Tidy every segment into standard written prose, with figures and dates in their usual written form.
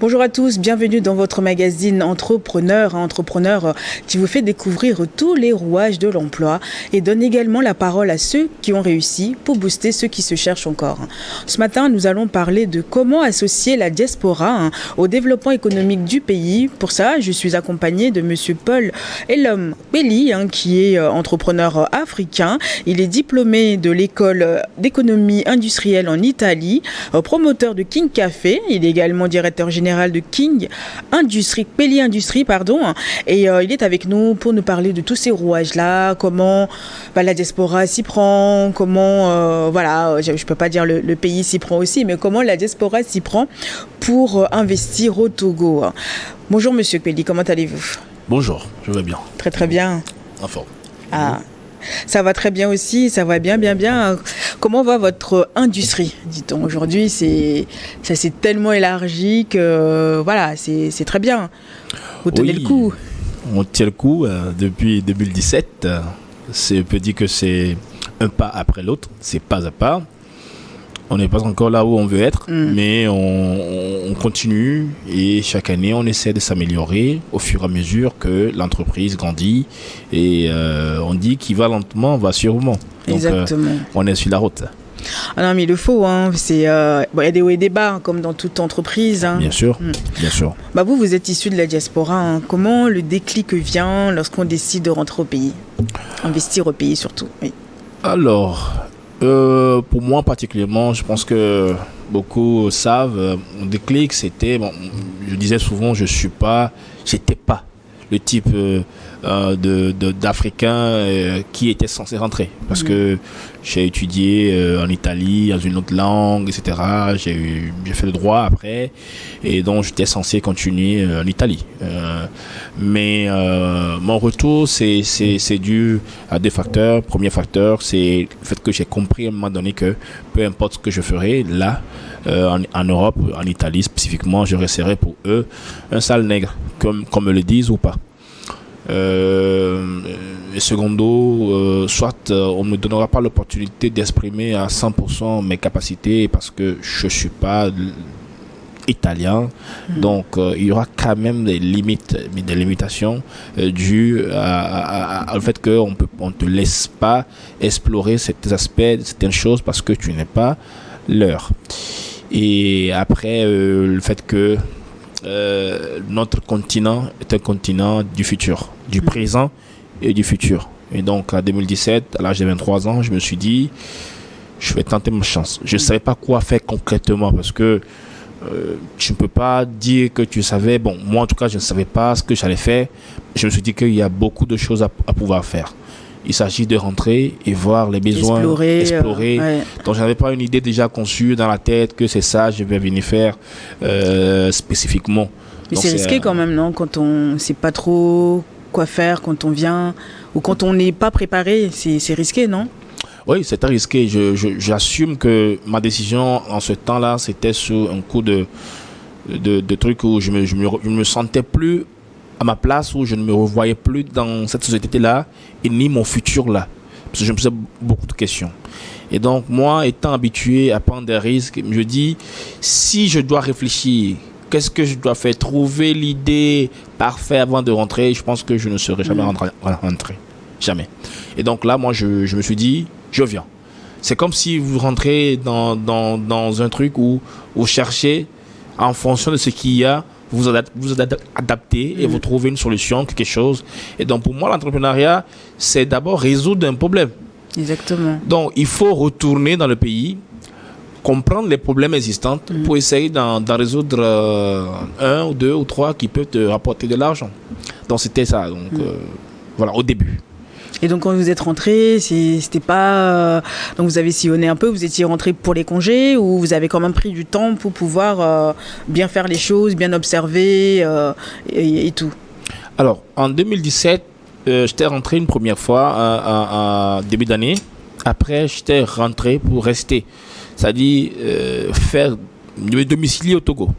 Bonjour à tous, bienvenue dans votre magazine Entrepreneur, Entrepreneur qui vous fait découvrir tous les rouages de l'emploi et donne également la parole à ceux qui ont réussi pour booster ceux qui se cherchent encore. Ce matin, nous allons parler de comment associer la diaspora au développement économique du pays. Pour ça, je suis accompagnée de monsieur Paul Elom Belli, qui est entrepreneur africain. Il est diplômé de l'école d'économie industrielle en Italie, promoteur de King Café. Il est également directeur général de King Industrie, Belli Industrie, et il est avec nous pour nous parler de tous ces rouages-là, comment la diaspora s'y prend, comment, je peux pas dire le pays s'y prend aussi, mais comment la diaspora s'y prend pour investir au Togo. Bonjour Monsieur Belli, comment allez-vous? Bonjour, je vais bien. Très très bien. En forme. Ça va très bien aussi, ça va bien. Comment va votre industrie, dit-on? Aujourd'hui, ça s'est tellement élargi que c'est très bien. Vous tenez le coup. On tient le coup depuis 2017. On peut dire que c'est un pas après l'autre, c'est pas à pas. On n'est pas encore là où on veut être, mais on continue et chaque année, on essaie de s'améliorer au fur et à mesure que l'entreprise grandit. Et on dit qu'il va lentement, va sûrement. Donc, exactement. On est sur la route. Ah non, mais il le faut. Il y a des hauts et des bas, comme dans toute entreprise. Bien sûr, bien sûr. Vous êtes issu de la diaspora. Comment le déclic vient lorsqu'on décide de rentrer au pays? Investir au pays surtout, oui. Alors... pour moi particulièrement, je pense que beaucoup savent, mon déclic c'était, je disais souvent, j'étais pas le type d'Africain qui était censé rentrer. Parce que j'ai étudié en Italie, dans une autre langue, etc. J'ai fait le droit après, et donc j'étais censé continuer en Italie. Mais mon retour, c'est dû à deux facteurs. Premier facteur, c'est le fait que j'ai compris à un moment donné que peu importe ce que je ferais, là, en Europe, en Italie spécifiquement, je resterai pour eux un sale nègre, comme me le disent ou pas. Et secondo, soit on ne me donnera pas l'opportunité d'exprimer à 100% mes capacités parce que je ne suis pas italien, donc il y aura quand même des limitations dues au fait qu'on ne te laisse pas explorer certains aspects, certaines choses parce que tu n'es pas leur. Et après, le fait que notre continent est un continent du futur, du présent et du futur. Et donc, en 2017, à l'âge de 23 ans, je me suis dit, je vais tenter ma chance. Je ne savais pas quoi faire concrètement parce que tu ne peux pas dire que tu savais. Bon, moi, en tout cas, je ne savais pas ce que j'allais faire. Je me suis dit qu'il y a beaucoup de choses à pouvoir faire. Il s'agit de rentrer et voir les besoins, explorer. Donc, je n'avais pas une idée déjà conçue dans la tête que c'est ça je vais venir faire spécifiquement. Mais c'est risqué quand même, non? Quand on ne sait pas trop quoi faire, quand on vient, ou quand on n'est pas préparé, c'est risqué, non? Oui, c'était risqué. J'assume que ma décision en ce temps-là, c'était sur un coup de trucs où je me sentais plus à ma place, où je ne me revoyais plus dans cette société-là et ni mon futur là. Parce que je me posais beaucoup de questions. Et donc, moi, étant habitué à prendre des risques, je dis, si je dois réfléchir, qu'est-ce que je dois faire? Trouver l'idée parfaite avant de rentrer, je pense que je ne serai jamais rentré. Jamais. Et donc là, moi, je me suis dit, je viens. C'est comme si vous rentrez dans un truc où vous cherchez, en fonction de ce qu'il y a, vous adaptez et vous trouvez une solution, quelque chose. Et donc, pour moi, l'entrepreneuriat, c'est d'abord résoudre un problème. Exactement. Donc, il faut retourner dans le pays, comprendre les problèmes existants pour essayer d'en résoudre un ou deux ou trois qui peuvent te rapporter de l'argent. Donc, c'était ça. Donc, voilà, au début. Et donc quand vous êtes rentré, c'était pas... donc vous avez sillonné un peu, vous étiez rentré pour les congés ou vous avez quand même pris du temps pour pouvoir bien faire les choses, bien observer et tout? Alors, en 2017, j'étais rentré une première fois en début d'année. Après, j'étais rentré pour rester. C'est-à-dire faire me domicilier au Togo.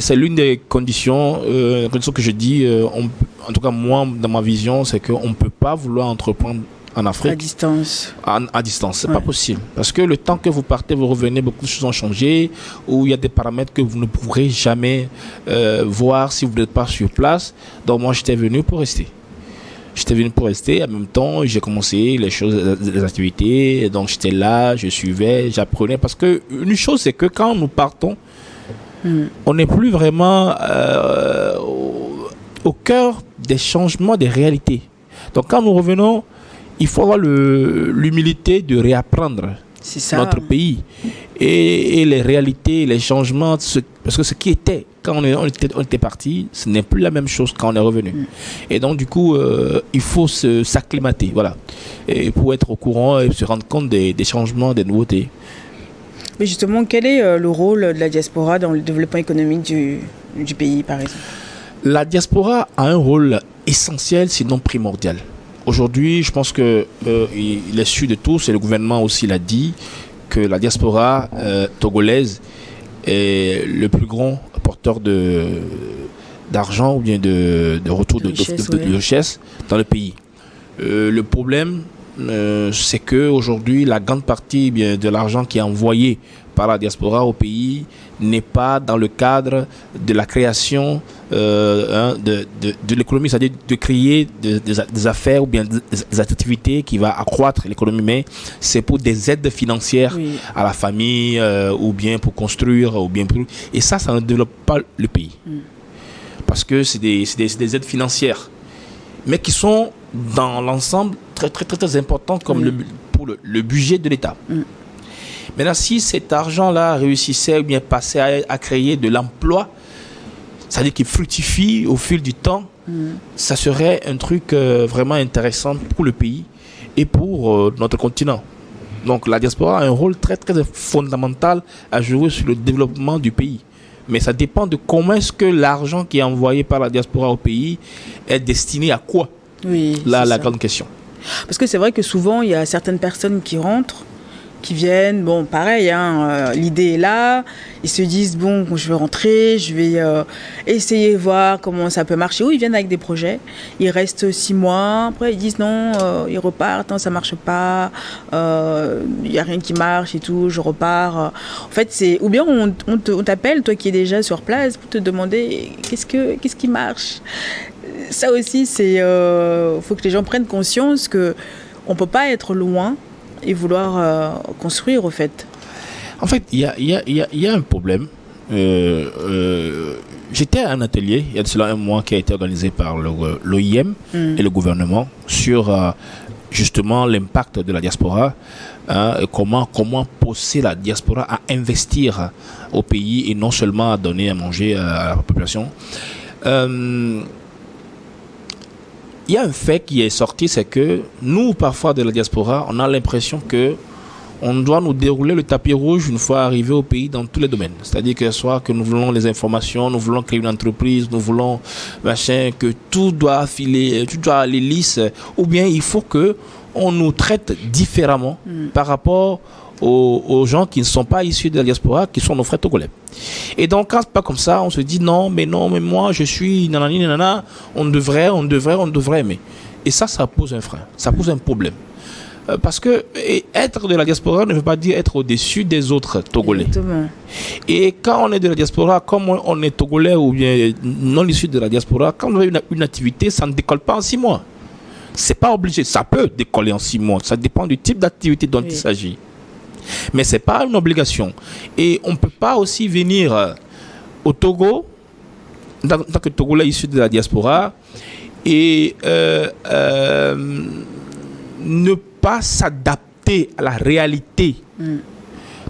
C'est l'une des conditions que je dis, en tout cas moi, dans ma vision, c'est qu'on ne peut pas vouloir entreprendre en Afrique. À distance. À distance, c'est pas possible. Parce que le temps que vous partez, vous revenez, beaucoup de choses ont changé, ou il y a des paramètres que vous ne pourrez jamais voir si vous n'êtes pas sur place. Donc moi, j'étais venu pour rester. En même temps, j'ai commencé les activités. Donc j'étais là, je suivais, j'apprenais. Parce que une chose, c'est que quand nous partons, on n'est plus vraiment au cœur des changements des réalités. Donc quand nous revenons, il faut avoir l'humilité de réapprendre notre pays et les réalités, les changements. Parce que ce qui était, quand on était parti, ce n'est plus la même chose quand on est revenu. Et donc du coup, il faut s'acclimater, voilà, et pour être au courant et se rendre compte des changements, des nouveautés. Mais justement, quel est le rôle de la diaspora dans le développement économique du pays, par exemple? La diaspora a un rôle essentiel, sinon primordial. Aujourd'hui, je pense que il est sûr de tous, et le gouvernement aussi l'a dit, que la diaspora togolaise est le plus grand porteur d'argent ou bien de retour de richesse dans le pays. Le problème, c'est que aujourd'hui, la grande partie de l'argent qui est envoyé par la diaspora au pays n'est pas dans le cadre de la création de l'économie, c'est-à-dire de créer des affaires ou bien des activités qui va accroître l'économie, mais c'est pour des aides financières à la famille ou bien pour construire ou bien pour... Et ça ne développe pas le pays parce que c'est des aides financières, mais qui sont dans l'ensemble très très très, très importantes comme pour le budget de l'État. Maintenant, si cet argent-là réussissait ou bien passait à créer de l'emploi, c'est-à-dire qu'il fructifie au fil du temps, ça serait un truc vraiment intéressant pour le pays et pour notre continent. Donc la diaspora a un rôle très très fondamental à jouer sur le développement du pays. Mais ça dépend de comment est-ce que l'argent qui est envoyé par la diaspora au pays est destiné à quoi. La grande question. Parce que c'est vrai que souvent, il y a certaines personnes qui rentrent, qui viennent, bon, pareil, l'idée est là, ils se disent, bon, je vais rentrer, je vais essayer de voir comment ça peut marcher. Ou ils viennent avec des projets, ils restent 6 mois, après ils disent non, ils repartent, non, ça marche pas, il n'y a rien qui marche et tout, je repars. En fait, ou bien on t'appelle, toi qui es déjà sur place, pour te demander qu'est-ce qui marche. Ça aussi, faut que les gens prennent conscience qu'on ne peut pas être loin et vouloir construire, au fait. En fait, il y a un problème. J'étais à un atelier, il y a de cela un mois, qui a été organisé par l'OIM et le gouvernement sur justement l'impact de la diaspora, et comment pousser la diaspora à investir au pays et non seulement à donner à manger à la population. Il y a un fait qui est sorti, c'est que nous, parfois de la diaspora, on a l'impression que on doit nous dérouler le tapis rouge une fois arrivé au pays dans tous les domaines. C'est-à-dire que soit que nous voulons les informations, nous voulons créer une entreprise, nous voulons que tout doit filer, tout doit aller lisse, ou bien il faut que on nous traite différemment par rapport aux gens qui ne sont pas issus de la diaspora, qui sont nos frères togolais. Et donc, quand c'est pas comme ça, on se dit non, mais moi, je suis nanani, nanana, on devrait, mais... Et ça pose un frein, ça pose un problème. Parce que être de la diaspora ne veut pas dire être au-dessus des autres Togolais. Exactement. Et quand on est de la diaspora, comme on est Togolais ou bien non issu de la diaspora, quand on a une activité, ça ne décolle pas en 6 mois. C'est pas obligé, ça peut décoller en 6 mois, ça dépend du type d'activité dont il s'agit. Mais ce n'est pas une obligation. Et on ne peut pas aussi venir au Togo, en tant que Togolais issu de la diaspora, et ne pas s'adapter à la réalité.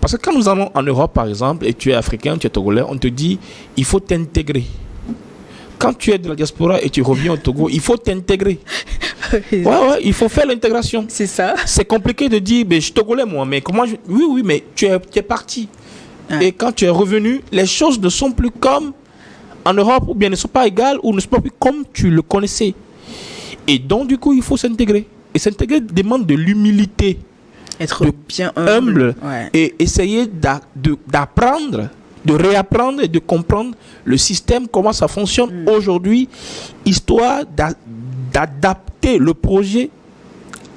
Parce que quand nous allons en Europe, par exemple, et tu es africain, tu es Togolais, on te dit il faut t'intégrer. Quand tu es de la diaspora et tu reviens au Togo, il faut t'intégrer. Il faut faire l'intégration. C'est ça. C'est compliqué de dire, je suis Togolais moi, mais comment Oui, mais tu es parti. Et quand tu es revenu, les choses ne sont plus comme en Europe, ou bien ne sont pas égales, ou ne sont pas plus comme tu le connaissais. Et donc, du coup, il faut s'intégrer. Et s'intégrer demande de l'humilité. Être bien humble. Et essayer d'apprendre, de réapprendre et de comprendre le système, comment ça fonctionne aujourd'hui, histoire d'adapter le projet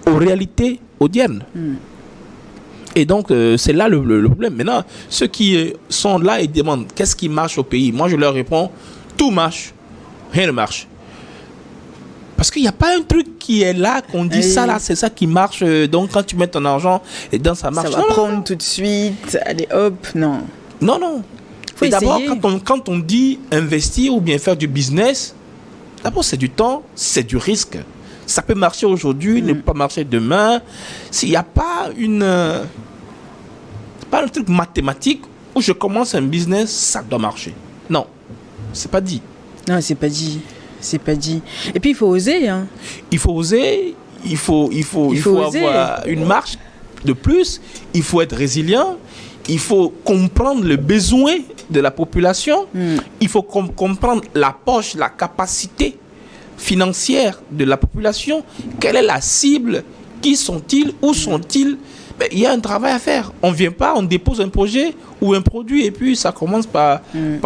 aux réalités audiennes. Et donc, c'est là le problème. Maintenant, ceux qui sont là et demandent qu'est-ce qui marche au pays, moi je leur réponds, tout marche, rien ne marche. Parce qu'il n'y a pas un truc qui est là, qu'on dit ça là, c'est ça qui marche. Donc quand tu mets ton argent, et dans ça marche. Ça va prendre tout de suite, allez hop, non. Non. Et d'abord, quand on dit investir ou bien faire du business, d'abord c'est du temps, c'est du risque. Ça peut marcher aujourd'hui, ne pas marcher demain. S'il n'y a pas pas un truc mathématique où je commence un business, ça doit marcher. Non, c'est pas dit. Non, c'est pas dit. C'est pas dit. Et puis il faut oser. Hein. Il faut oser. Il faut avoir une marche de plus. Il faut être résilient. Il faut comprendre le besoin de la population. Il faut comprendre la poche, la capacité financière de la population. Quelle est la cible? Qui sont-ils? Où sont-ils? Ben, il y a un travail à faire. On ne vient pas, on dépose un projet ou un produit et puis ça commence par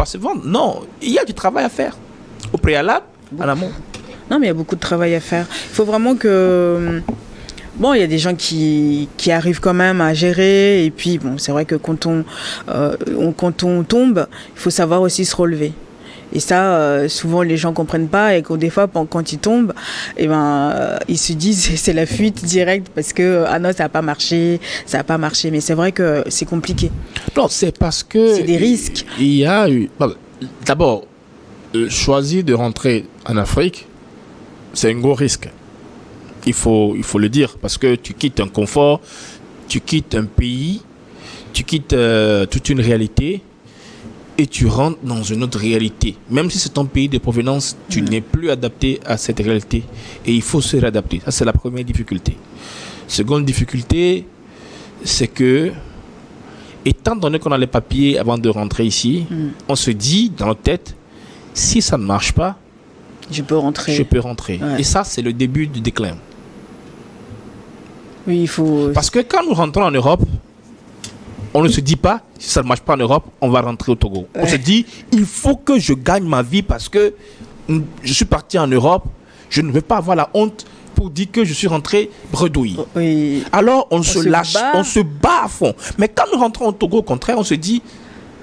se vendre. Non, il y a du travail à faire. Au préalable, en amont. Non, mais il y a beaucoup de travail à faire. Il faut vraiment que... Bon, il y a des gens qui arrivent quand même à gérer. Et puis, bon, c'est vrai que quand on tombe, il faut savoir aussi se relever. Et ça, souvent, les gens ne comprennent pas. Et des fois, quand ils tombent, ils se disent c'est la fuite directe parce que, ah non, ça n'a pas marché. Mais c'est vrai que c'est compliqué. Non, c'est parce que... C'est des risques. Il y a eu... D'abord, choisir de rentrer en Afrique, c'est un gros risque. Il faut le dire, parce que tu quittes un confort, tu quittes un pays, tu quittes toute une réalité et tu rentres dans une autre réalité. Même si c'est ton pays de provenance, tu n'es plus adapté à cette réalité et il faut se réadapter. Ça, c'est la première difficulté. Seconde difficulté, c'est que, étant donné qu'on a les papiers avant de rentrer ici, on se dit dans notre tête, si ça ne marche pas, je peux rentrer. Ouais. Et ça, c'est le début du déclin. Oui, il faut... Parce que quand nous rentrons en Europe, on ne se dit pas, si ça ne marche pas en Europe, on va rentrer au Togo. Ouais. On se dit, il faut que je gagne ma vie parce que je suis parti en Europe, je ne veux pas avoir la honte pour dire que je suis rentré bredouille. Oui. Alors, on se lâche, on se bat à fond. Mais quand nous rentrons au Togo, au contraire, on se dit,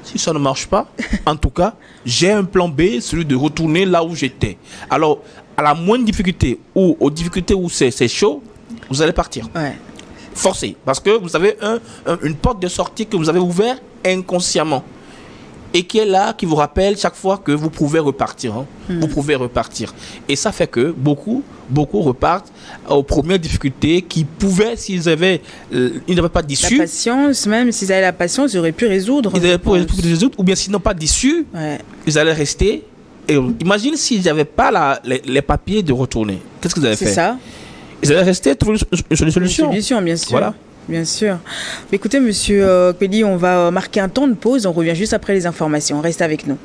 si ça ne marche pas, en tout cas, j'ai un plan B, celui de retourner là où j'étais. Alors, à la moindre difficulté ou aux difficultés où c'est chaud, vous allez partir. Ouais. Forcé. Parce que vous avez une porte de sortie que vous avez ouverte inconsciemment. Et qui est là, qui vous rappelle chaque fois que vous pouvez repartir. Vous pouvez repartir. Et ça fait que beaucoup repartent aux premières difficultés qui pouvaient, ils n'avaient pas d'issue. La patience, même s'ils avaient la patience, ils auraient pu résoudre. Ils auraient pu résoudre, ou bien s'ils n'ont pas d'issue, ils allaient rester. Et imagine s'ils n'avaient pas les papiers de retourner. Qu'est-ce que vous allez faire? C'est ça. Ils allaient rester, trouver une solution. Une solution, bien sûr. Voilà. Bien sûr. Écoutez, monsieur Kpeli, on va marquer un temps de pause. On revient juste après les informations. Restez avec nous.